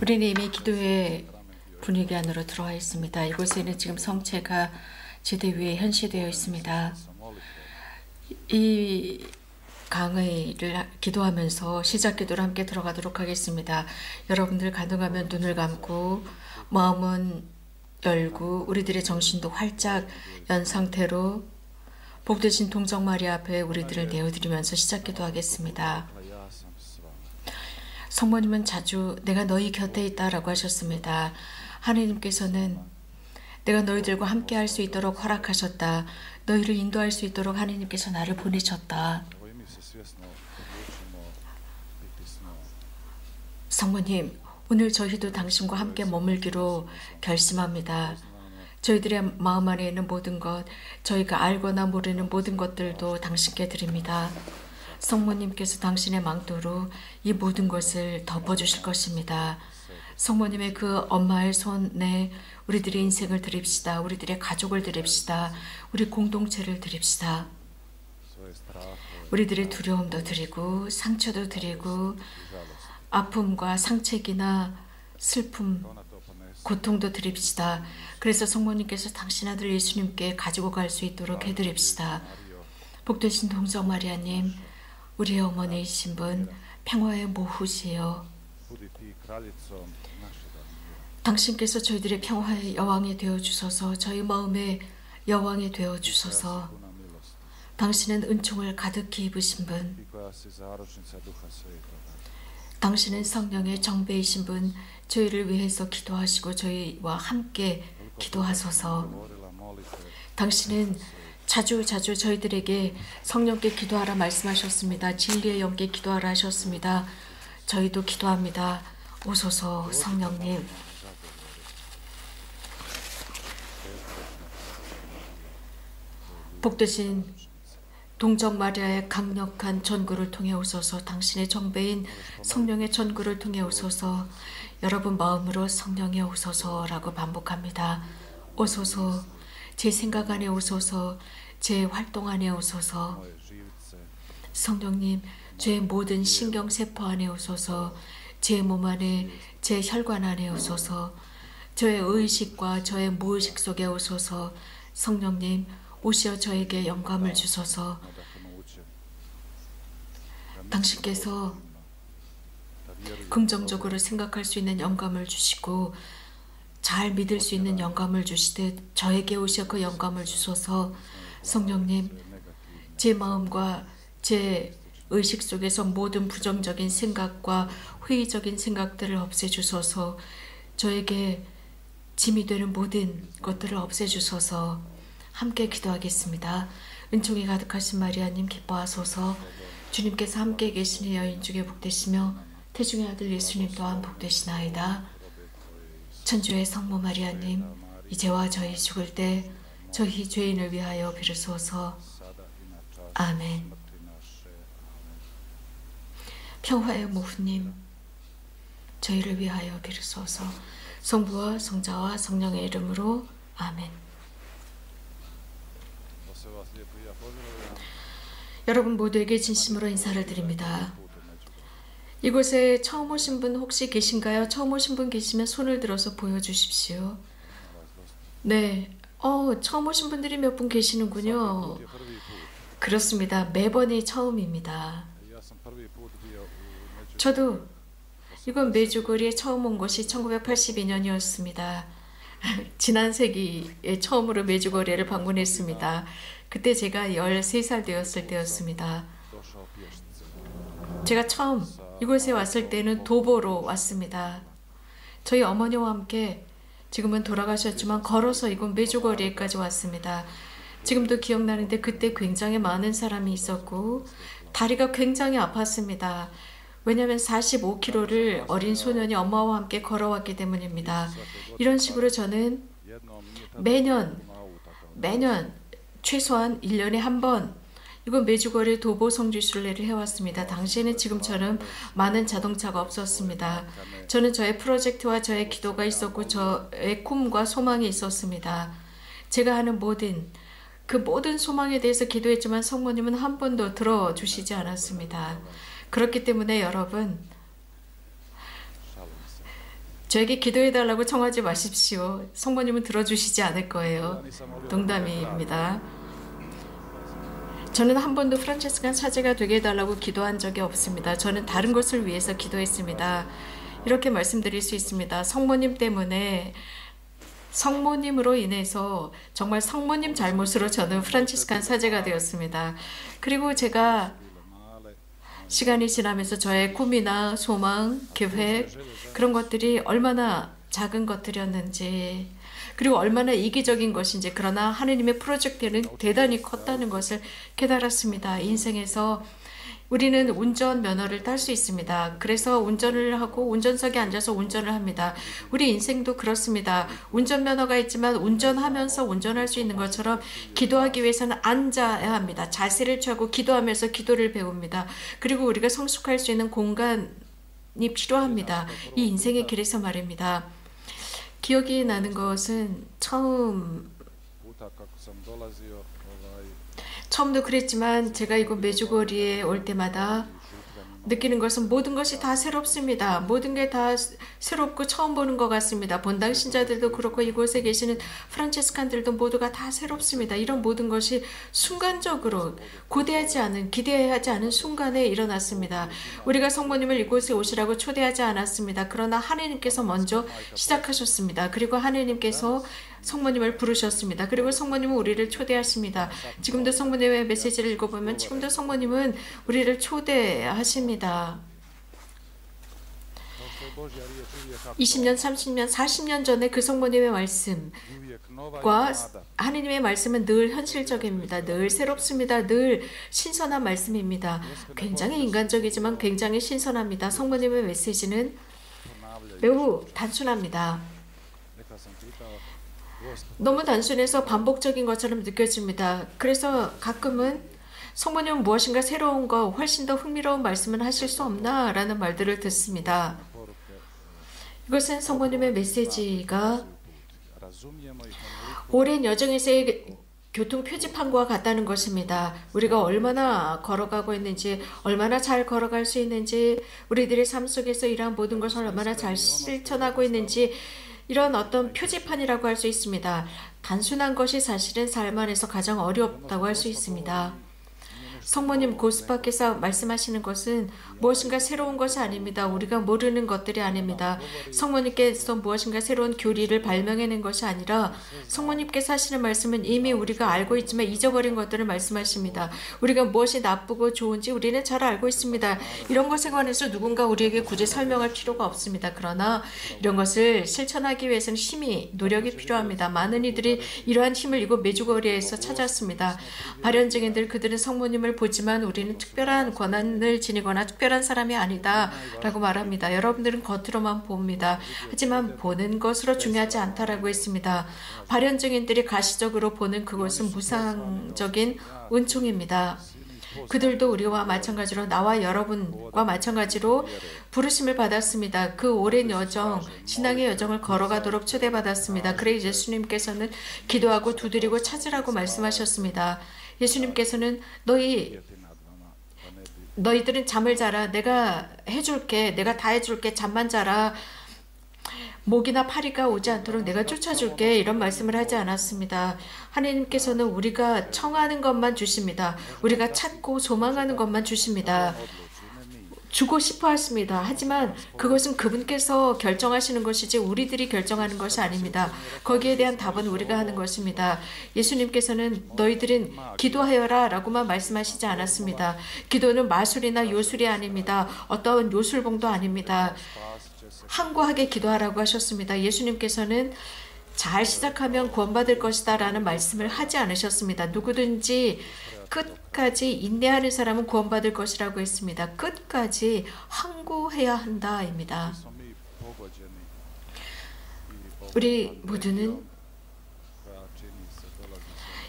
우리는 이미 기도의 분위기 안으로 들어와 있습니다. 이곳에는 지금 성체가 지대 위에 현시되어 있습니다. 이 강의를 기도하면서 시작 기도를 함께 들어가도록 하겠습니다. 여러분들 가능하면 눈을 감고 마음은 열고 우리들의 정신도 활짝 연 상태로 복되신 동정 마리아 앞에 우리들을 내어드리면서 시작 기도하겠습니다. 성모님은 자주 내가 너희 곁에 있다라고 하셨습니다. 하느님께서는 내가 너희들과 함께 할 수 있도록 허락하셨다. 너희를 인도할 수 있도록 하느님께서 나를 보내셨다. 성모님, 오늘 저희도 당신과 함께 머물기로 결심합니다. 저희들의 마음 안에 있는 모든 것, 저희가 알거나 모르는 모든 것들도 당신께 드립니다. 성모님께서 당신의 망토로 이 모든 것을 덮어주실 것입니다. 성모님의 그 엄마의 손에 우리들의 인생을 드립시다. 우리들의 가족을 드립시다. 우리 공동체를 드립시다. 우리들의 두려움도 드리고 상처도 드리고 아픔과 상책이나 슬픔, 고통도 드립시다. 그래서 성모님께서 당신 아들 예수님께 가지고 갈 수 있도록 해드립시다. 복되신 동정 마리아님, 우리의 어머니이신 분, 평화의 모후시여, 당신께서 저희들의 평화의 여왕이 되어주소서. 저희 마음의 여왕이 되어주소서. 당신은 은총을 가득히 입으신 분, 당신은 성령의 정배이신 분, 저희를 위해서 기도하시고 저희와 함께 기도하소서. 당신은 자주 저희들에게 성령께 기도하라 말씀하셨습니다. 진리의 영께 기도하라 하셨습니다. 저희도 기도합니다. 오소서 성령님. 복되신 동정 마리아의 강력한 전구를 통해 오소서. 당신의 정배인 성령의 전구를 통해 오소서. 여러분 마음으로 성령에 오소서라고 반복합니다. 오소서. 제 생각 안에 오소서. 제 활동 안에 오소서. 성령님, 제 모든 신경세포 안에 오소서. 제 몸 안에, 제 혈관 안에 오소서. 저의 의식과 저의 무의식 속에 오소서. 성령님, 오시어 저에게 영감을 주소서. 당신께서 긍정적으로 생각할 수 있는 영감을 주시고 잘 믿을 수 있는 영감을 주시듯 저에게 오시어 그 영감을 주소서. 성령님, 제 마음과 제 의식 속에서 모든 부정적인 생각과 회의적인 생각들을 없애주소서. 저에게 짐이 되는 모든 것들을 없애주소서. 함께 기도하겠습니다. 은총이 가득하신 마리아님 기뻐하소서. 주님께서 함께 계시는 여인 중에 복되시며 태중의 아들 예수님 또한 복되시나이다. 천주의 성모 마리아님, 이제와 저희 죽을 때 저희 죄인을 위하여 비르소서. 아멘. 평화의 모후님, 저희를 위하여 비르소서. 성부와 성자와 성령의 이름으로 아멘. 여러분 모두에게 진심으로 인사를 드립니다. 이곳에 처음 오신 분 혹시 계신가요? 처음 오신 분 계시면 손을 들어서 보여주십시오. 네, 처음 오신 분들이 몇 분 계시는군요. 그렇습니다. 매번이 처음입니다. 저도 이건 메주거리에 처음 온 것이 1982년이었습니다. 지난 세기에 처음으로 메주거리를 방문했습니다. 그때 제가 13살 되었을 때였습니다. 제가 처음 이곳에 왔을 때는 도보로 왔습니다. 저희 어머니와 함께 지금은 돌아가셨지만 걸어서 이곳 메주거리에까지 왔습니다. 지금도 기억나는데 그때 굉장히 많은 사람이 있었고 다리가 굉장히 아팠습니다. 왜냐하면 45km를 어린 소년이 엄마와 함께 걸어왔기 때문입니다. 이런 식으로 저는 매년 최소한 1년에 한 번 이건 메주거리 도보 성지순례를 해왔습니다. 당시에는 지금처럼 많은 자동차가 없었습니다. 저는 저의 프로젝트와 저의 기도가 있었고 저의 꿈과 소망이 있었습니다. 제가 하는 그 모든 소망에 대해서 기도했지만 성모님은 한 번도 들어주시지 않았습니다. 그렇기 때문에 여러분, 저에게 기도해달라고 청하지 마십시오. 성모님은 들어주시지 않을 거예요. 농담입니다. 저는 한 번도 프란체스칸 사제가 되게 해달라고 기도한 적이 없습니다. 저는 다른 것을 위해서 기도했습니다. 이렇게 말씀드릴 수 있습니다. 성모님 때문에, 성모님으로 인해서 정말 성모님 잘못으로 저는 프란치스칸 사제가 되었습니다. 그리고 제가 시간이 지나면서 저의 꿈이나 소망, 계획, 그런 것들이 얼마나 작은 것들이었는지, 그리고 얼마나 이기적인 것인지, 그러나 하느님의 프로젝트는 대단히 컸다는 것을 깨달았습니다. 인생에서 우리는 운전면허를 딸 수 있습니다. 그래서 운전을 하고 운전석에 앉아서 운전을 합니다. 우리 인생도 그렇습니다. 운전면허가 있지만 운전하면서 운전할 수 있는 것처럼 기도하기 위해서는 앉아야 합니다. 자세를 취하고 기도하면서 기도를 배웁니다. 그리고 우리가 성숙할 수 있는 공간이 필요합니다. 이 인생의 길에서 말입니다. 기억이 나는 것은 처음도 그랬지만 제가 이곳 메주거리에 올 때마다 느끼는 것은 모든 것이 다 새롭습니다. 모든 게 다 새롭고 처음 보는 것 같습니다. 본당 신자들도 그렇고 이곳에 계시는 프란체스칸들도 모두가 다 새롭습니다. 이런 모든 것이 순간적으로 고대하지 않은, 기대하지 않은 순간에 일어났습니다. 우리가 성모님을 이곳에 오시라고 초대하지 않았습니다. 그러나 하느님께서 먼저 시작하셨습니다. 그리고 하느님께서 성모님을 부르셨습니다. 그리고 성모님은 우리를 초대하십니다. 지금도 성모님의 메시지를 읽어보면 지금도 성모님은 우리를 초대하십니다. 20년, 30년, 40년 전에 그 성모님의 말씀과 하느님의 말씀은 늘 현실적입니다. 늘 새롭습니다. 늘 신선한 말씀입니다. 굉장히 인간적이지만 굉장히 신선합니다. 성모님의 메시지는 매우 단순합니다. 너무 단순해서 반복적인 것처럼 느껴집니다. 그래서 가끔은 성모님은 무엇인가 새로운 거, 훨씬 더 흥미로운 말씀을 하실 수 없나? 라는 말들을 듣습니다. 이것은 성모님의 메시지가 오랜 여정에서의 교통 표지판과 같다는 것입니다. 우리가 얼마나 걸어가고 있는지, 얼마나 잘 걸어갈 수 있는지, 우리들의 삶 속에서 이러한 모든 것을 얼마나 잘 실천하고 있는지, 이런 어떤 표지판이라고 할 수 있습니다. 단순한 것이 사실은 삶 안에서 가장 어렵다고 할 수 있습니다. 성모님 고스파께서 말씀하시는 것은 무엇인가 새로운 것이 아닙니다. 우리가 모르는 것들이 아닙니다. 성모님께서 무엇인가 새로운 교리를 발명해낸 것이 아니라 성모님께서 하시는 말씀은 이미 우리가 알고 있지만 잊어버린 것들을 말씀하십니다. 우리가 무엇이 나쁘고 좋은지 우리는 잘 알고 있습니다. 이런 것에 관해서 누군가 우리에게 굳이 설명할 필요가 없습니다. 그러나 이런 것을 실천하기 위해서는 힘이, 노력이 필요합니다. 많은 이들이 이러한 힘을 이곳 메주거리에서 찾았습니다. 발현증인들, 그들은 성모님을 보지만 우리는 특별한 권한을 지니거나 특별한 사람이 아니다 라고 말합니다. 여러분들은 겉으로만 봅니다. 하지만 보는 것으로 중요하지 않다라고 했습니다. 발현증인들이 가시적으로 보는 그것은 무상적인 은총입니다. 그들도 우리와 마찬가지로, 나와 여러분과 마찬가지로 부르심을 받았습니다. 그 오랜 여정, 신앙의 여정을 걸어가도록 초대받았습니다. 그래 예수님께서는 기도하고 두드리고 찾으라고 말씀하셨습니다. 예수님께서는 너희들은 잠을 자라. 내가 해줄게. 내가 다 해줄게. 잠만 자라. 모기나 파리가 오지 않도록 내가 쫓아줄게. 이런 말씀을 하지 않았습니다. 하나님께서는 우리가 청하는 것만 주십니다. 우리가 찾고 소망하는 것만 주십니다. 주고 싶어 하십니다. 하지만 그것은 그분께서 결정하시는 것이지 우리들이 결정하는 것이 아닙니다. 거기에 대한 답은 우리가 하는 것입니다. 예수님께서는 너희들은 기도하여라 라고만 말씀하시지 않았습니다. 기도는 마술이나 요술이 아닙니다. 어떤 요술봉도 아닙니다. 항구하게 기도하라고 하셨습니다. 예수님께서는 잘 시작하면 구원받을 것이다 라는 말씀을 하지 않으셨습니다. 누구든지 끝까지 인내하는 사람은 구원받을 것이라고 했습니다. 끝까지 항구해야 한다입니다. 우리 모두는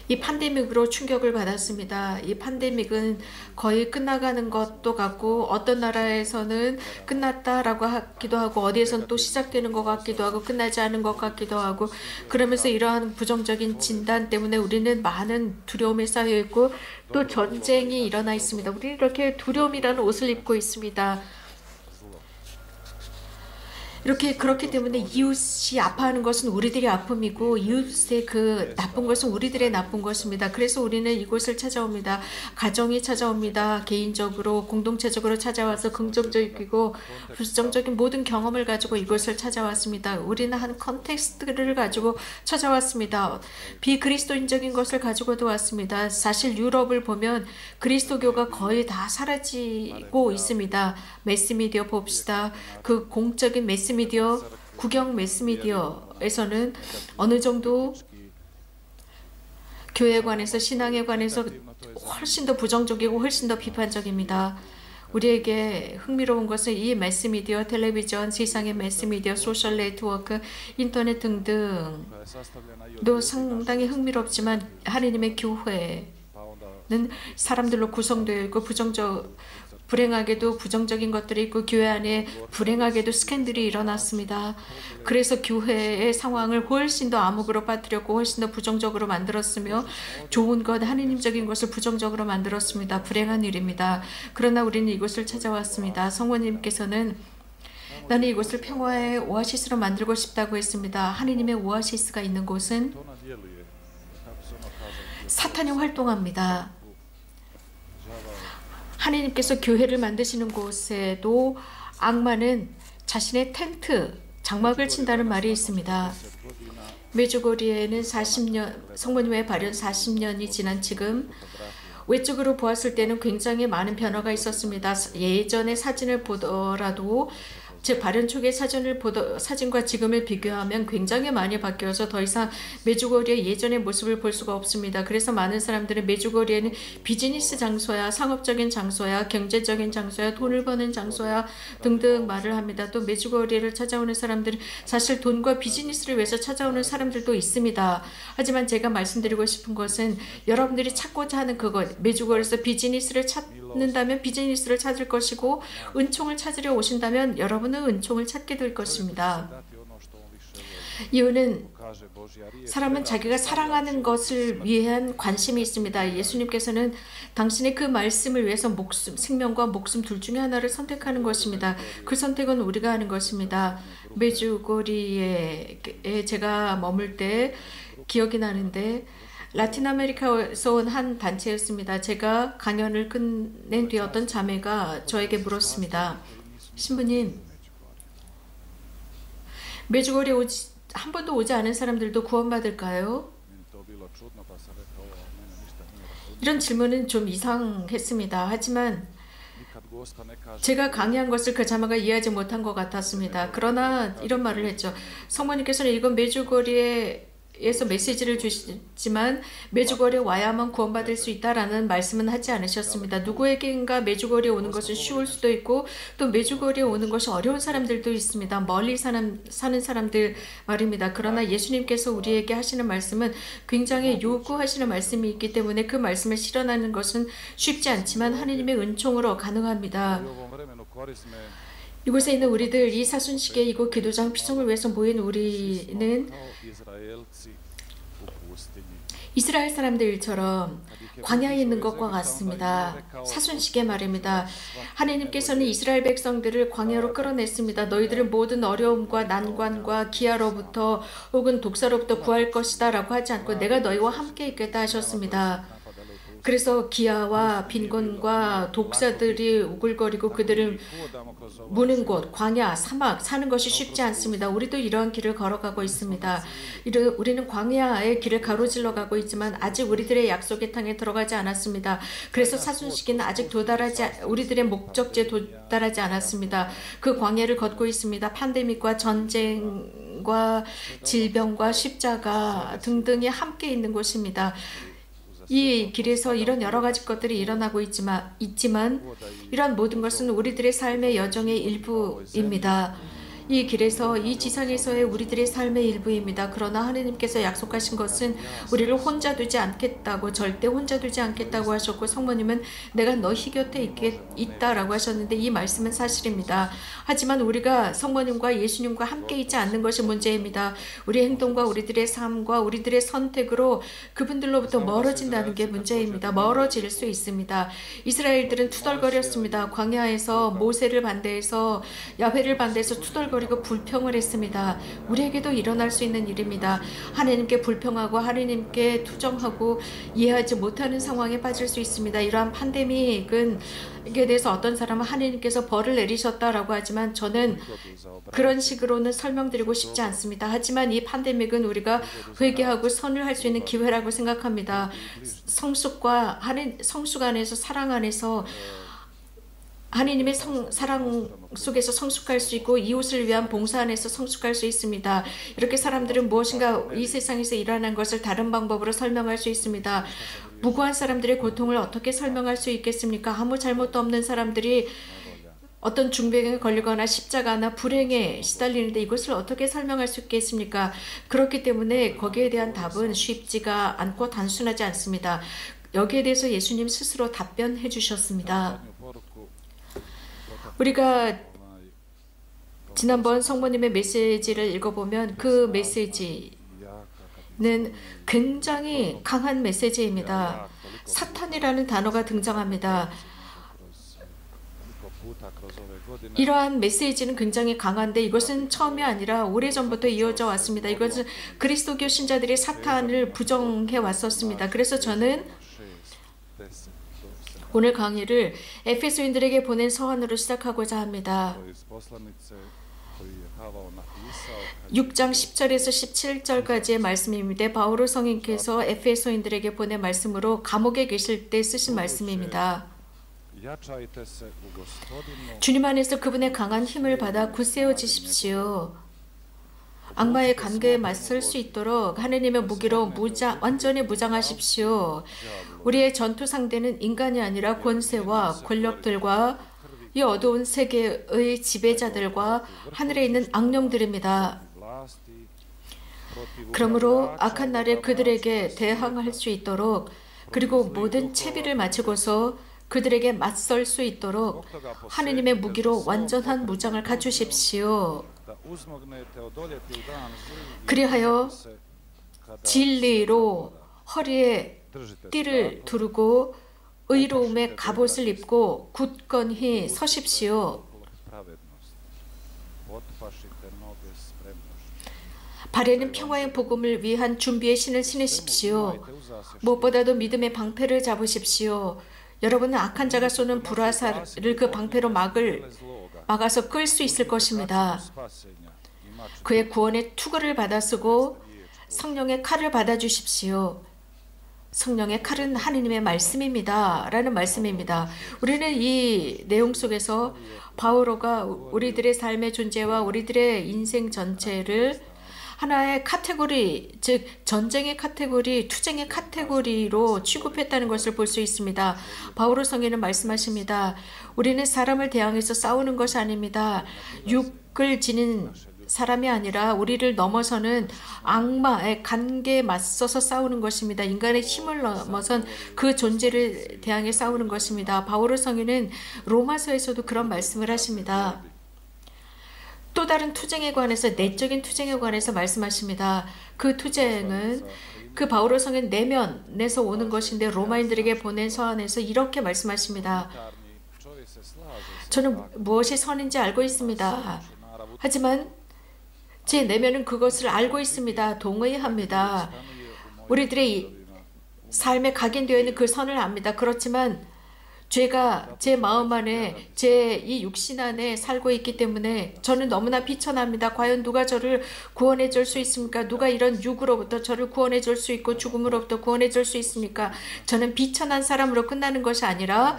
이 팬데믹으로 충격을 받았습니다. 이 팬데믹은 거의 끝나가는 것도 같고 어떤 나라에서는 끝났다라고 하기도 하고 어디에서는 또 시작되는 것 같기도 하고 끝나지 않은 것 같기도 하고 그러면서 이러한 부정적인 진단 때문에 우리는 많은 두려움에 쌓여 있고 또 전쟁이 일어나 있습니다. 우리는 이렇게 두려움이라는 옷을 입고 있습니다. 이렇게 그렇기 때문에 이웃이 아파하는 것은 우리들의 아픔이고 이웃의 그 나쁜 것은 우리들의 나쁜 것입니다. 그래서 우리는 이곳을 찾아옵니다. 가정이 찾아옵니다. 개인적으로 공동체적으로 찾아와서 긍정적이고 부정적인 모든 경험을 가지고 이곳을 찾아왔습니다. 우리는 한 컨텍스트를 가지고 찾아왔습니다. 비그리스도인적인 것을 가지고도 왔습니다. 사실 유럽을 보면 그리스도교가 거의 다 사라지고 있습니다. 매스미디어 봅시다. 그 공적인 매스미디어, 국영 매스미디어에서는 어느 정도 교회에 관해서, 신앙에 관해서 훨씬 더 부정적이고 훨씬 더 비판적입니다. 우리에게 흥미로운 것은 이 매스미디어, 텔레비전, 세상의 매스미디어, 소셜 네트워크, 인터넷 등등도 상당히 흥미롭지만 하느님의 교회는 사람들로 구성되어 있고 불행하게도 부정적인 것들이 있고 교회 안에 불행하게도 스캔들이 일어났습니다. 그래서 교회의 상황을 훨씬 더 암흑으로 빠뜨렸고 훨씬 더 부정적으로 만들었으며 좋은 것, 하느님적인 것을 부정적으로 만들었습니다. 불행한 일입니다. 그러나 우리는 이곳을 찾아왔습니다. 성모님께서는 나는 이곳을 평화의 오아시스로 만들고 싶다고 했습니다. 하느님의 오아시스가 있는 곳은 사탄이 활동합니다. 하나님께서 교회를 만드시는 곳에도 악마는 자신의 텐트, 장막을 친다는 말이 있습니다. 메주고리에는 40년, 성모님의 발현 40년이 지난 지금 외적으로 보았을 때는 굉장히 많은 변화가 있었습니다. 예전의 사진을 보더라도 제 발현 초기의 사진과 지금을 비교하면 굉장히 많이 바뀌어서 더 이상 메주거리의 예전의 모습을 볼 수가 없습니다. 그래서 많은 사람들은 메주거리에는 비즈니스 장소야, 상업적인 장소야, 경제적인 장소야, 돈을 버는 장소야 등등 말을 합니다. 또 메주거리를 찾아오는 사람들은 사실 돈과 비즈니스를 위해서 찾아오는 사람들도 있습니다. 하지만 제가 말씀드리고 싶은 것은 여러분들이 찾고자 하는 그것, 메주거리에서 비즈니스를 찾는다면 비즈니스를 찾을 것이고 은총을 찾으려 오신다면 여러분 은총을 찾게 될 것입니다. 이유는 사람은 자기가 사랑하는 것을 위한 관심이 있습니다. 예수님께서는 당신의 그 말씀을 위해서 생명과 목숨 둘 중에 하나를 선택하는 것입니다. 그 선택은 우리가 하는 것입니다. 메주고리에 제가 머물 때 기억이 나는데 라틴 아메리카에서 온 한 단체였습니다. 제가 강연을 끝낸 뒤에 어떤 자매가 저에게 물었습니다. 신부님, 메주거리에 한 번도 오지 않은 사람들도 구원받을까요? 이런 질문은 좀 이상했습니다. 하지만 제가 강의한 것을 그 자매가 이해하지 못한 것 같았습니다. 그러나 이런 말을 했죠. 성모님께서는 이건 메주거리에서 메시지를 주시지만 메주거리에 와야만 구원받을 수 있다라는 말씀은 하지 않으셨습니다. 누구에게인가 메주거리에 오는 것은 쉬울 수도 있고 또 메주거리에 오는 것이 어려운 사람들도 있습니다. 멀리 사는 사람들 말입니다. 그러나 예수님께서 우리에게 하시는 말씀은 굉장히 요구하시는 말씀이 있기 때문에 그 말씀을 실현하는 것은 쉽지 않지만 하느님의 은총으로 가능합니다. 이곳에 있는 우리들, 이 사순식에 이곳 기도장 피성을 위해서 모인 우리는 이스라엘 사람들처럼 광야에 있는 것과 같습니다. 사순식의 말입니다. 하나님께서는 이스라엘 백성들을 광야로 끌어냈습니다. 너희들은 모든 어려움과 난관과 기아로부터 혹은 독사로부터 구할 것이다 라고 하지 않고 내가 너희와 함께 있겠다 하셨습니다. 그래서 기아와 빈곤과 독사들이 우글거리고 그들을 무는 곳, 광야, 사막 사는 것이 쉽지 않습니다. 우리도 이러한 길을 걸어가고 있습니다. 우리는 광야의 길을 가로질러 가고 있지만 아직 우리들의 약속의 땅에 들어가지 않았습니다. 그래서 사순식에는 아직 우리들의 목적지에 도달하지 않았습니다. 그 광야를 걷고 있습니다. 팬데믹과 전쟁과 질병과 십자가 등등이 함께 있는 곳입니다. 이 길에서 이런 여러 가지 것들이 일어나고 있지만 이러한 모든 것은 우리들의 삶의 여정의 일부입니다. 이 길에서 이 지상에서의 우리들의 삶의 일부입니다. 그러나 하나님께서 약속하신 것은 우리를 혼자 두지 않겠다고, 절대 혼자 두지 않겠다고 하셨고 성모님은 내가 너희 곁에 있다라고 하셨는데 이 말씀은 사실입니다. 하지만 우리가 성모님과 예수님과 함께 있지 않는 것이 문제입니다. 우리의 행동과 우리들의 삶과 우리들의 선택으로 그분들로부터 멀어진다는 게 문제입니다. 멀어질 수 있습니다. 이스라엘들은 투덜거렸습니다. 광야에서 모세를 반대해서 야훼를 반대해서 투덜거렸습니다. 저버리고 불평을 했습니다. 우리에게도 일어날 수 있는 일입니다. 하나님께 불평하고 하나님께 투정하고 이해하지 못하는 상황에 빠질 수 있습니다. 이러한 팬데믹은 이에 대해서 어떤 사람은 하나님께서 벌을 내리셨다라고 하지만 저는 그런 식으로는 설명드리고 싶지 않습니다. 하지만 이 팬데믹은 우리가 회개하고 선을 할 수 있는 기회라고 생각합니다. 성숙 안에서 사랑 안에서 하나님의 사랑 속에서 성숙할 수 있고 이웃을 위한 봉사 안에서 성숙할 수 있습니다. 이렇게 사람들은 무엇인가 이 세상에서 일어난 것을 다른 방법으로 설명할 수 있습니다. 무고한 사람들의 고통을 어떻게 설명할 수 있겠습니까? 아무 잘못도 없는 사람들이 어떤 중병에 걸리거나 십자가나 불행에 시달리는데 이것을 어떻게 설명할 수 있겠습니까? 그렇기 때문에 거기에 대한 답은 쉽지가 않고 단순하지 않습니다. 여기에 대해서 예수님 스스로 답변해 주셨습니다. 우리가 지난번 성모님의 메시지를 읽어보면 그 메시지는 굉장히 강한 메시지입니다. 사탄이라는 단어가 등장합니다. 이러한 메시지는 굉장히 강한데 이것은 처음이 아니라 오래전부터 이어져 왔습니다. 이것은 그리스도교 신자들이 사탄을 부정해 왔었습니다. 그래서 저는 오늘 강의를 에베소인들에게 보낸 서한으로 시작하고자 합니다. 6장 10절에서 17절까지의 말씀입니다. 바오로 성인께서 에베소인들에게 보낸 말씀으로 감옥에 계실 때 쓰신 말씀입니다. 주님 안에서 그분의 강한 힘을 받아 굳세어지십시오. 악마의 관계에 맞설 수 있도록 하나님의 무기로 완전히 무장하십시오. 우리의 전투 상대는 인간이 아니라 권세와 권력들과 이 어두운 세계의 지배자들과 하늘에 있는 악령들입니다. 그러므로 악한 날에 그들에게 대항할 수 있도록 그리고 모든 채비를 마치고서 그들에게 맞설 수 있도록 하나님의 무기로 완전한 무장을 갖추십시오. 그리하여 진리로 허리에 띠를 두르고 의로움의 갑옷을 입고 굳건히 서십시오. 발에는 평화의 복음을 위한 준비의 신을 신으십시오. 무엇보다도 믿음의 방패를 잡으십시오. 여러분은 악한 자가 쏘는 불화살을 그 방패로 막아서 끌 수 있을 것입니다. 그의 구원의 투구를 받아 쓰고 성령의 칼을 받아주십시오. 성령의 칼은 하느님의 말씀입니다. 라는 말씀입니다. 우리는 이 내용 속에서 바오로가 우리들의 삶의 존재와 우리들의 인생 전체를 하나의 카테고리, 즉 전쟁의 카테고리, 투쟁의 카테고리로 취급했다는 것을 볼 수 있습니다. 바오로 성인은 말씀하십니다. 우리는 사람을 대항해서 싸우는 것이 아닙니다. 육을 지닌 사람이 아니라 우리를 넘어서는 악마의 관계에 맞서서 싸우는 것입니다. 인간의 힘을 넘어선 그 존재를 대항해 싸우는 것입니다. 바오로 성인은 로마서에서도 그런 말씀을 하십니다. 또 다른 투쟁에 관해서 내적인 투쟁에 관해서 말씀하십니다. 그 투쟁은 그 바오로 성인 내면에서 오는 것인데 로마인들에게 보낸 서한에서 이렇게 말씀하십니다. 저는 무엇이 선인지 알고 있습니다. 하지만 제 내면은 그것을 알고 있습니다. 동의합니다. 우리들의 삶에 각인되어 있는 그 선을 압니다. 그렇지만 죄가 제 마음 안에 제 이 육신 안에 살고 있기 때문에 저는 너무나 비천합니다. 과연 누가 저를 구원해 줄 수 있습니까? 누가 이런 육으로부터 저를 구원해 줄 수 있고 죽음으로부터 구원해 줄 수 있습니까? 저는 비천한 사람으로 끝나는 것이 아니라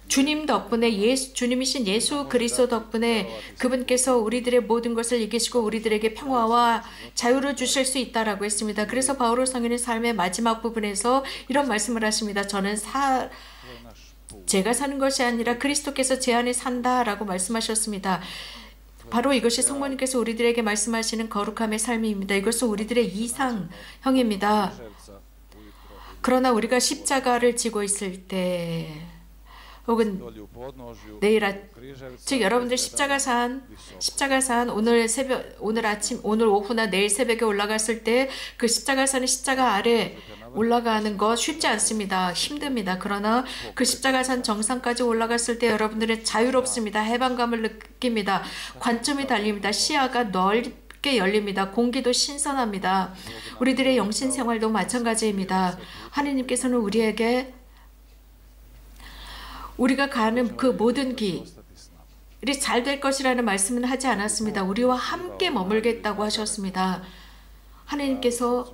주님 덕분에 주님이신 예수 그리스도 덕분에 그분께서 우리들의 모든 것을 이기시고 우리들에게 평화와 자유를 주실 수 있다라고 했습니다. 그래서 바오로 성인의 삶의 마지막 부분에서 이런 말씀을 하십니다. 저는 제가 사는 것이 아니라 그리스도께서 제 안에 산다라고 말씀하셨습니다. 바로 이것이 성모님께서 우리들에게 말씀하시는 거룩함의 삶입니다. 이것은 우리들의 이상형입니다. 그러나 우리가 십자가를 지고 있을 때 혹은 내일 즉 여러분들 십자가산 오늘 아침 오늘 오후나 내일 새벽에 올라갔을 때 그 십자가산의 십자가 아래 올라가는 거 쉽지 않습니다. 힘듭니다. 그러나 그 십자가산 정상까지 올라갔을 때 여러분들은 자유롭습니다. 해방감을 느낍니다. 관점이 달립니다. 시야가 넓게 열립니다. 공기도 신선합니다. 우리들의 영신 생활도 마찬가지입니다. 하느님께서는 우리에게 우리가 가는 그 모든 길이 잘 될 것이라는 말씀은 하지 않았습니다. 우리와 함께 머물겠다고 하셨습니다. 하느님께서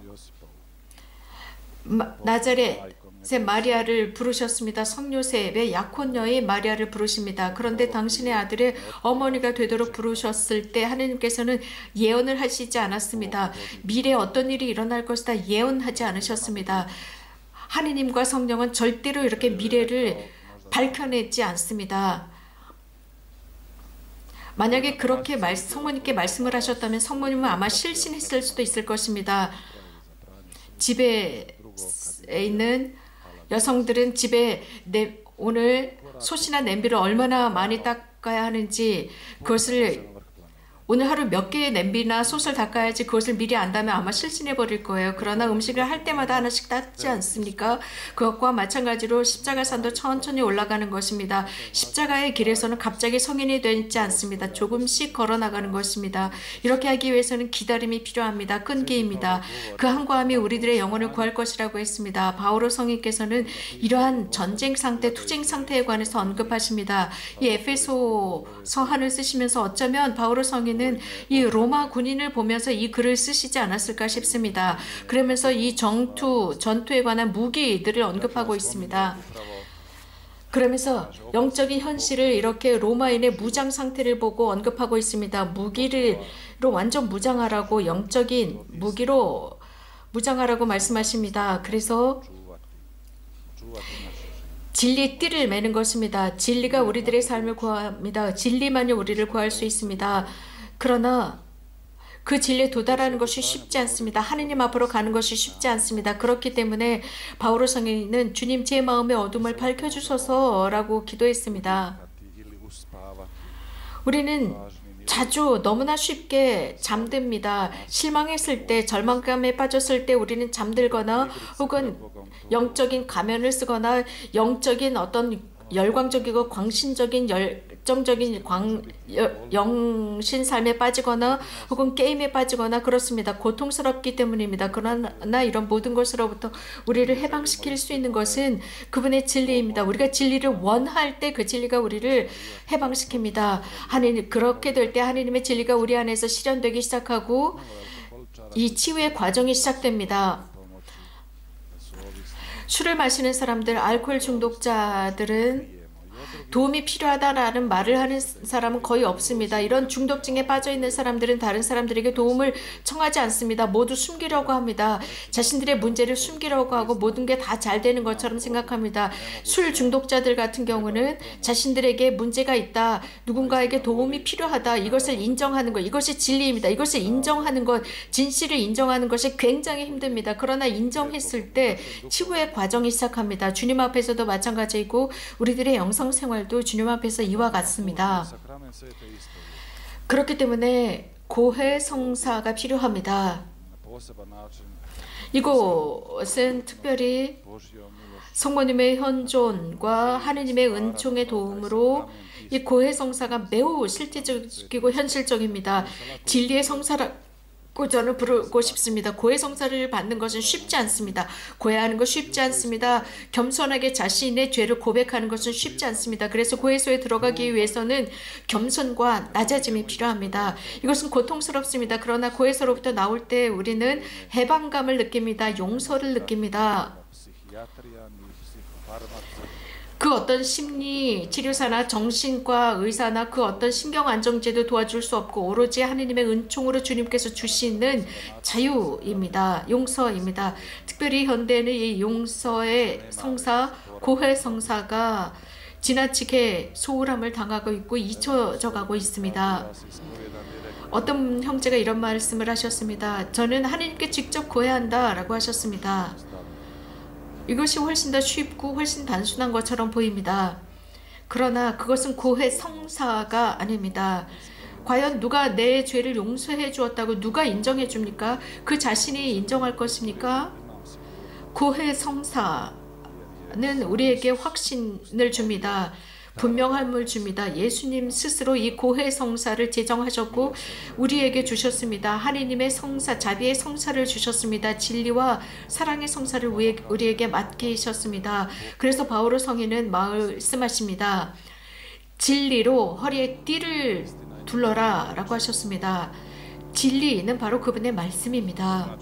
나자렛의 마리아를 부르셨습니다. 성요셉의 약혼녀인 마리아를 부르십니다. 그런데 당신의 아들의 어머니가 되도록 부르셨을 때 하느님께서는 예언을 하시지 않았습니다. 미래에 어떤 일이 일어날 것이다 예언하지 않으셨습니다. 하느님과 성령은 절대로 이렇게 미래를 밝혀내지 않습니다. 만약에 그렇게 성모님께 말씀을 하셨다면 성모님은 아마 실신했을 수도 있을 것입니다. 집에 있는 여성들은 집에 오늘 솥이나 냄비를 얼마나 많이 닦아야 하는지 그것을 오늘 하루 몇 개의 냄비나 솥을 닦아야지 그것을 미리 안다면 아마 실신해 버릴 거예요. 그러나 음식을 할 때마다 하나씩 닦지 않습니까? 그것과 마찬가지로 십자가산도 천천히 올라가는 것입니다. 십자가의 길에서는 갑자기 성인이 되지 않습니다. 조금씩 걸어나가는 것입니다. 이렇게 하기 위해서는 기다림이 필요합니다. 끈기입니다. 그 한과함이 우리들의 영혼을 구할 것이라고 했습니다. 바오로 성인께서는 이러한 전쟁 상태, 투쟁 상태에 관해서 언급하십니다. 이 에페소 서한을 쓰시면서 어쩌면 바오로 성인은 이 로마 군인을 보면서 이 글을 쓰시지 않았을까 싶습니다. 그러면서 이 전투에 관한 무기들을 언급하고 있습니다. 그러면서 영적인 현실을 이렇게 로마인의 무장 상태를 보고 언급하고 있습니다. 무기로 완전 무장하라고 영적인 무기로 무장하라고 말씀하십니다. 그래서 진리의 띠를 매는 것입니다. 진리가 우리들의 삶을 구합니다. 진리만이 우리를 구할 수 있습니다. 그러나 그 진리에 도달하는 것이 쉽지 않습니다. 하느님 앞으로 가는 것이 쉽지 않습니다. 그렇기 때문에 바오로 성인은 주님 제 마음의 어둠을 밝혀주소서 라고 기도했습니다. 우리는 자주 너무나 쉽게 잠듭니다. 실망했을 때, 절망감에 빠졌을 때 우리는 잠들거나 혹은 영적인 가면을 쓰거나 영적인 어떤 열광적이고 광신적인 열정적인 영신 삶에 빠지거나 혹은 게임에 빠지거나 그렇습니다. 고통스럽기 때문입니다. 그러나 이런 모든 것으로부터 우리를 해방시킬 수 있는 것은 그분의 진리입니다. 우리가 진리를 원할 때 그 진리가 우리를 해방시킵니다. 그렇게 될 때 하느님의 진리가 우리 안에서 실현되기 시작하고 이 치유의 과정이 시작됩니다. 술을 마시는 사람들, 알코올 중독자들은 도움이 필요하다라는 말을 하는 사람은 거의 없습니다. 이런 중독증에 빠져있는 사람들은 다른 사람들에게 도움을 청하지 않습니다. 모두 숨기려고 합니다. 자신들의 문제를 숨기려고 하고 모든 게 다 잘 되는 것처럼 생각합니다. 술 중독자들 같은 경우는 자신들에게 문제가 있다, 누군가에게 도움이 필요하다, 이것을 인정하는 것, 이것이 진리입니다. 이것을 인정하는 것, 진실을 인정하는 것이 굉장히 힘듭니다. 그러나 인정했을 때 치유의 과정이 시작합니다. 주님 앞에서도 마찬가지이고 우리들의 영성 생활도 주님 앞에서 이와 같습니다. 그렇기 때문에 고해성사가 필요합니다. 이곳은 특별히 성모님의 현존과 하느님의 은총의 도움으로 이 고해성사가 매우 실질적이고 현실적입니다. 진리의 성사라고 저는 부르고 싶습니다. 고해성사를 받는 것은 쉽지 않습니다. 고해하는 것 쉽지 않습니다. 겸손하게 자신의 죄를 고백하는 것은 쉽지 않습니다. 그래서 고해소에 들어가기 위해서는 겸손과 낮아짐이 필요합니다. 이것은 고통스럽습니다. 그러나 고해소로부터 나올 때 우리는 해방감을 느낍니다. 용서를 느낍니다. 그 어떤 심리 치료사나 정신과 의사나 그 어떤 신경안정제도 도와줄 수 없고 오로지 하느님의 은총으로 주님께서 주시는 자유입니다. 용서입니다. 특별히 현대는 이 용서의 성사, 고해 성사가 지나치게 소홀함을 당하고 있고 잊혀져 가고 있습니다. 어떤 형제가 이런 말씀을 하셨습니다. 저는 하느님께 직접 고해한다 라고 하셨습니다. 이것이 훨씬 더 쉽고 훨씬 단순한 것처럼 보입니다. 그러나 그것은 고해 성사가 아닙니다. 과연 누가 내 죄를 용서해 주었다고 누가 인정해 줍니까? 그 자신이 인정할 것입니까? 고해 성사는 우리에게 확신을 줍니다. 분명함을 줍니다. 예수님 스스로 이 고해 성사를 제정하셨고 우리에게 주셨습니다. 하느님의 성사, 자비의 성사를 주셨습니다. 진리와 사랑의 성사를 우리에게 맡기셨습니다. 그래서 바오로 성인은 말씀하십니다. 진리로 허리에 띠를 둘러라 라고 하셨습니다. 진리는 바로 그분의 말씀입니다.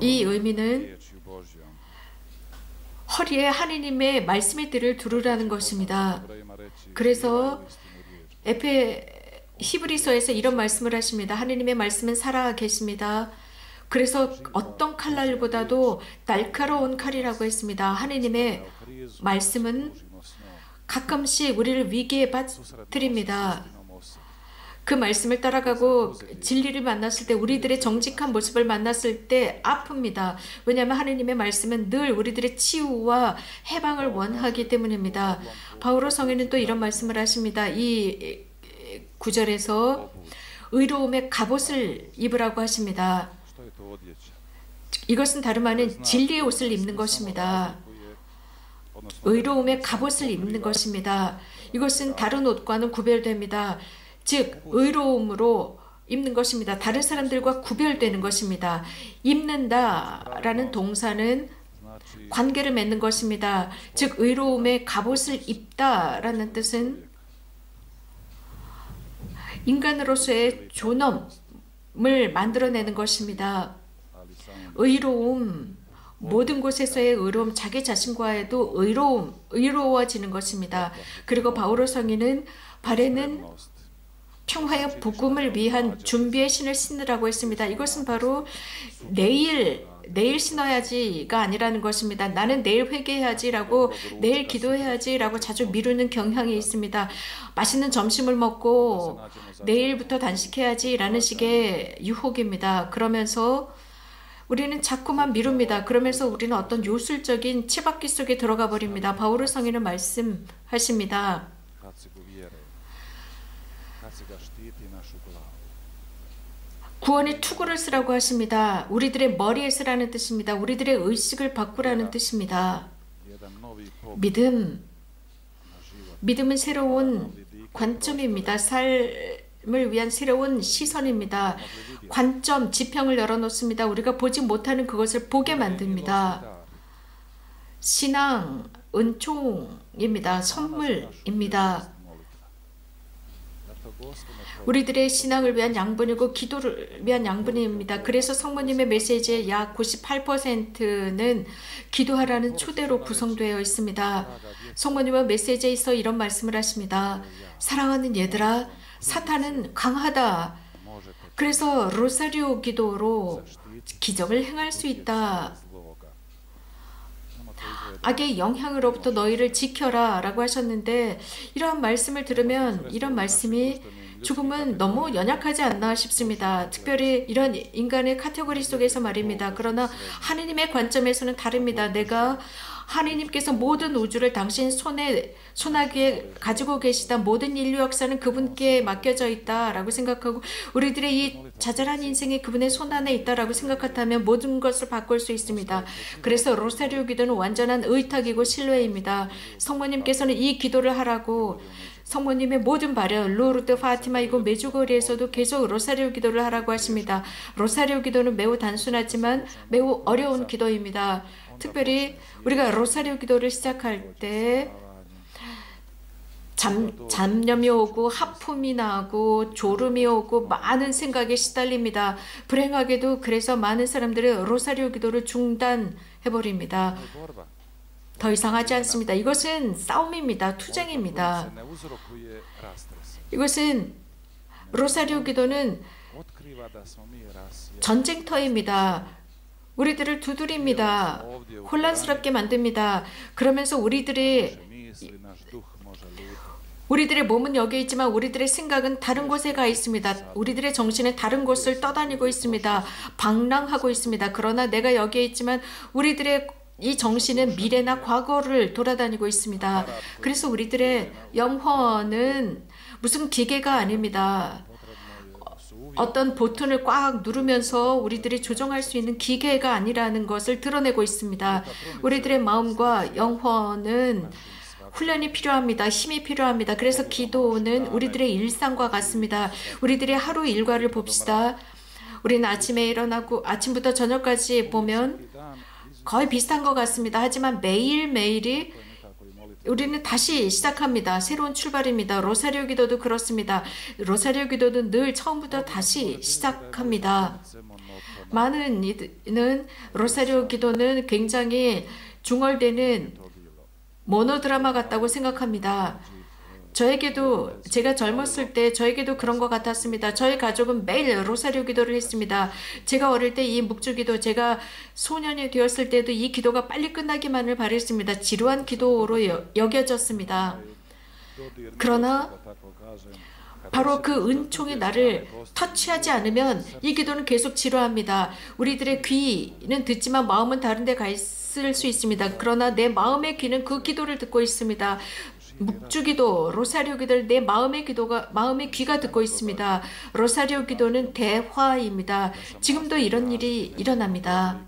이 의미는 허리에 하느님의 말씀의 띠를 두르라는 것입니다. 그래서 히브리서에서 이런 말씀을 하십니다. 하느님의 말씀은 살아 계십니다. 그래서 어떤 칼날보다도 날카로운 칼이라고 했습니다. 하느님의 말씀은 가끔씩 우리를 위기에 빠뜨립니다. 그 말씀을 따라가고 진리를 만났을 때 우리들의 정직한 모습을 만났을 때 아픕니다. 왜냐하면 하느님의 말씀은 늘 우리들의 치유와 해방을 원하기 때문입니다. 바오로 성인은 또 이런 말씀을 하십니다. 이 구절에서 의로움의 갑옷을 입으라고 하십니다. 이것은 다름 아닌 진리의 옷을 입는 것입니다. 의로움의 갑옷을 입는 것입니다. 이것은 다른 옷과는 구별됩니다. 즉 의로움으로 입는 것입니다. 다른 사람들과 구별되는 것입니다. 입는다라는 동사는 관계를 맺는 것입니다. 즉 의로움의 갑옷을 입다라는 뜻은 인간으로서의 존엄을 만들어내는 것입니다. 의로움, 모든 곳에서의 의로움, 자기 자신과에도 의로워지는 것입니다. 그리고 바오로 성인은 발에는 평화의 복음을 위한 준비의 신을 신으라고 했습니다. 이것은 바로 내일 신어야지가 아니라는 것입니다. 나는 내일 회개해야지라고, 내일 기도해야지라고 자주 미루는 경향이 있습니다. 맛있는 점심을 먹고 내일부터 단식해야지라는 식의 유혹입니다. 그러면서 우리는 자꾸만 미룹니다. 그러면서 우리는 어떤 요술적인 치바퀴 속에 들어가 버립니다. 바오로 성인은 말씀하십니다. 구원의 투구를 쓰라고 하십니다. 우리들의 머리에 쓰라는 뜻입니다. 우리들의 의식을 바꾸라는 뜻입니다. 믿음은 새로운 관점입니다. 삶을 위한 새로운 시선입니다. 관점, 지평을 열어놓습니다. 우리가 보지 못하는 그것을 보게 만듭니다. 신앙, 은총입니다. 선물입니다. 우리들의 신앙을 위한 양분이고 기도를 위한 양분입니다. 그래서 성모님의 메시지의 약 98%는 기도하라는 초대로 구성되어 있습니다. 성모님은 메시지에 있어 이런 말씀을 하십니다. 사랑하는 얘들아, 사탄은 강하다. 그래서 로사리오 기도로 기적을 행할 수 있다. 악의 영향으로부터 너희를 지켜라 라고 하셨는데, 이러한 말씀을 들으면 이런 말씀이 조금은 너무 연약하지 않나 싶습니다. 특별히 이런 인간의 카테고리 속에서 말입니다. 그러나 하느님의 관점에서는 다릅니다. 내가 하느님께서 모든 우주를 당신 손아귀에 가지고 계시다. 모든 인류 역사는 그분께 맡겨져 있다라고 생각하고 우리들의 이 자잘한 인생이 그분의 손 안에 있다라고 생각한다면 모든 것을 바꿀 수 있습니다. 그래서 로사리오 기도는 완전한 의탁이고 신뢰입니다. 성모님께서는 이 기도를 하라고 성모님의 모든 발현, 루르드, 파티마이고 메주거리에서도 계속 로사리오 기도를 하라고 하십니다. 로사리오 기도는 매우 단순하지만 매우 어려운 기도입니다. 특별히 우리가 로사리오 기도를 시작할 때 잡념이 오고 하품이 나고 졸음이 오고 많은 생각에 시달립니다. 불행하게도 그래서 많은 사람들이 로사리오 기도를 중단해버립니다. 더 이상 하지 않습니다. 이것은 싸움입니다. 투쟁입니다. 이것은 로사리오 기도는 전쟁터입니다. 우리들을 두드립니다. 혼란스럽게 만듭니다. 그러면서 우리들의 몸은 여기 있지만 우리들의 생각은 다른 곳에 가 있습니다. 우리들의 정신은 다른 곳을 떠다니고 있습니다. 방랑하고 있습니다. 그러나 내가 여기에 있지만 우리들의 이 정신은 미래나 과거를 돌아다니고 있습니다. 그래서 우리들의 영혼은 무슨 기계가 아닙니다. 어떤 버튼을 꽉 누르면서 우리들이 조정할 수 있는 기계가 아니라는 것을 드러내고 있습니다. 우리들의 마음과 영혼은 훈련이 필요합니다. 힘이 필요합니다. 그래서 기도는 우리들의 일상과 같습니다. 우리들의 하루 일과를 봅시다. 우리는 아침에 일어나고 아침부터 저녁까지 보면 거의 비슷한 것 같습니다. 하지만 매일매일이 우리는 다시 시작합니다. 새로운 출발입니다. 로사리오 기도도 그렇습니다. 로사리오 기도도 늘 처음부터 다시 시작합니다. 많은 이는 로사리오 기도는 굉장히 중얼대는 모노드라마 같다고 생각합니다. 저에게도 제가 젊었을 때 저에게도 그런 것 같았습니다. 저희 가족은 매일 로사리오 기도를 했습니다. 제가 어릴 때 이 묵주기도, 제가 소년이 되었을 때도 이 기도가 빨리 끝나기만을 바랬습니다. 지루한 기도로 여겨졌습니다. 그러나 바로 그 은총이 나를 터치하지 않으면 이 기도는 계속 지루합니다. 우리들의 귀는 듣지만 마음은 다른 데 가 있을 수 있습니다. 그러나 내 마음의 귀는 그 기도를 듣고 있습니다. 묵주기도, 로사리오 기도를 내 마음의 귀가 듣고 있습니다. 로사리오 기도는 대화입니다. 지금도 이런 일이 일어납니다.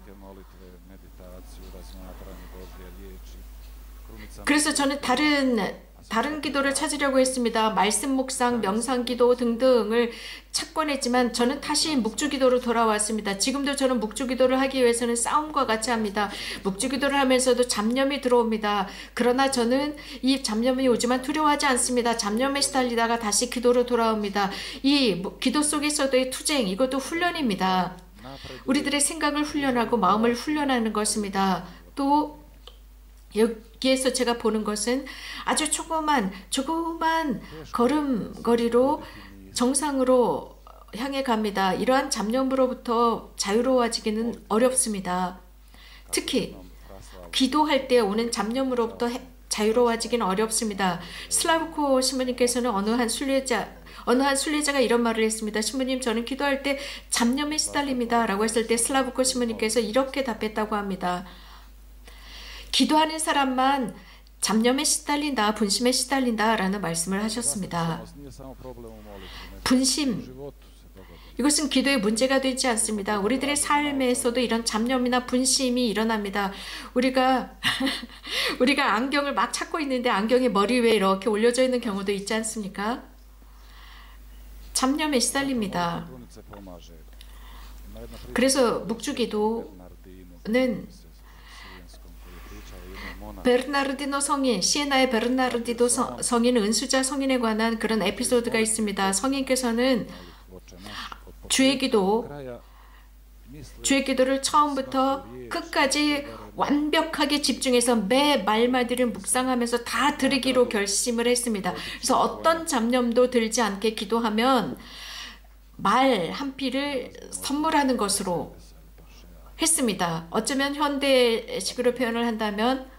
그래서 저는 다른 기도를 찾으려고 했습니다. 말씀 묵상, 명상 기도 등등을 찾곤 했지만 저는 다시 묵주 기도로 돌아왔습니다. 지금도 저는 묵주 기도를 하기 위해서는 싸움과 같이 합니다. 묵주 기도를 하면서도 잡념이 들어옵니다. 그러나 저는 이 잡념이 오지만 두려워하지 않습니다. 잡념에 시달리다가 다시 기도로 돌아옵니다. 이 기도 속에서도의 투쟁, 이것도 훈련입니다. 우리들의 생각을 훈련하고 마음을 훈련하는 것입니다. 또 여기에서 제가 보는 것은 아주 조그만 걸음걸이로 정상으로 향해 갑니다. 이러한 잡념으로부터 자유로워지기는 어렵습니다. 특히 기도할 때 오는 잡념으로부터 자유로워지기는 어렵습니다. 슬라브코 신부님께서는 어느 한 순례자가 이런 말을 했습니다. 신부님, 저는 기도할 때 잡념에 시달립니다 라고 했을 때 슬라브코 신부님께서 이렇게 답했다고 합니다. 기도하는 사람만 잡념에 시달린다, 분심에 시달린다 라는 말씀을 하셨습니다. 분심, 이것은 기도의 문제가 되지 않습니다. 우리들의 삶에서도 이런 잡념이나 분심이 일어납니다. 우리가 안경을 막 찾고 있는데 안경이 머리 위에 이렇게 올려져 있는 경우도 있지 않습니까? 잡념에 시달립니다. 그래서 묵주기도는 베르나르디노 성인, 시에나의 베르나르디노 성인, 은수자 성인에 관한 그런 에피소드가 있습니다. 성인께서는 주의 기도를 처음부터 끝까지 완벽하게 집중해서 매 말마디를 묵상하면서 다 드리기로 결심을 했습니다. 그래서 어떤 잡념도 들지 않게 기도하면 말 한 피를 선물하는 것으로 했습니다. 어쩌면 현대식으로 표현을 한다면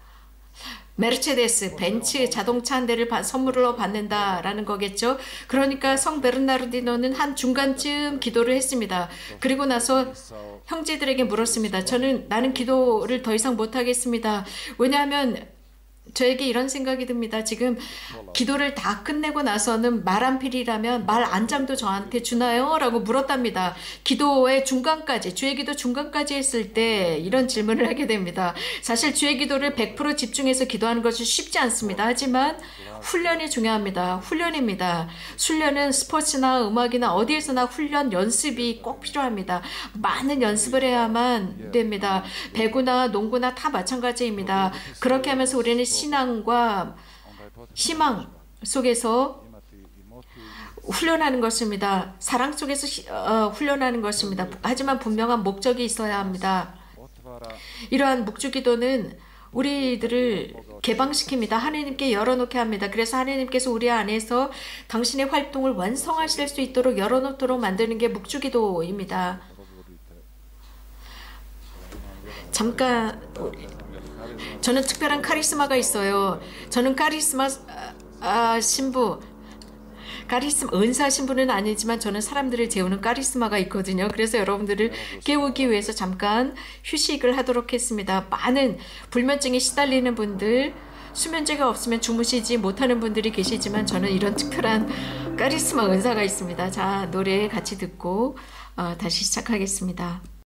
메르체데스, 벤츠 자동차 한 대를 선물로 받는다라는 거겠죠. 그러니까 성 베르나르디노는 한 중간쯤 기도를 했습니다. 그리고 나서 형제들에게 물었습니다. 나는 기도를 더 이상 못하겠습니다. 왜냐하면 저에게 이런 생각이 듭니다. 지금 기도를 다 끝내고 나서는 말 한 필이라면 말 한 장도 저한테 주나요? 라고 물었답니다. 기도의 중간까지, 주의 기도 중간까지 했을 때 이런 질문을 하게 됩니다. 사실 주의 기도를 100% 집중해서 기도하는 것이 쉽지 않습니다. 하지만 훈련이 중요합니다. 훈련입니다. 훈련은 스포츠나 음악이나 어디에서나 훈련, 연습이 꼭 필요합니다. 많은 연습을 해야만 됩니다. 배구나 농구나 다 마찬가지입니다. 그렇게 하면서 우리는 신앙과 희망 속에서 훈련하는 것입니다. 사랑 속에서 훈련하는 것입니다. 하지만 분명한 목적이 있어야 합니다. 이러한 묵주기도는 우리들을 개방시킵니다. 하나님께 열어놓게 합니다. 그래서 하나님께서 우리 안에서 당신의 활동을 완성하실 수 있도록 열어놓도록 만드는 게 묵주기도입니다. 잠깐, 저는 특별한 카리스마가 있어요. 저는 카리스마 신부, 카리스마, 은사하신 분은 아니지만 저는 사람들을 재우는 카리스마가 있거든요. 그래서 여러분들을 깨우기 위해서 잠깐 휴식을 하도록 했습니다. 많은 불면증에 시달리는 분들, 수면제가 없으면 주무시지 못하는 분들이 계시지만 저는 이런 특별한 카리스마 은사가 있습니다. 자, 노래 같이 듣고 다시 시작하겠습니다.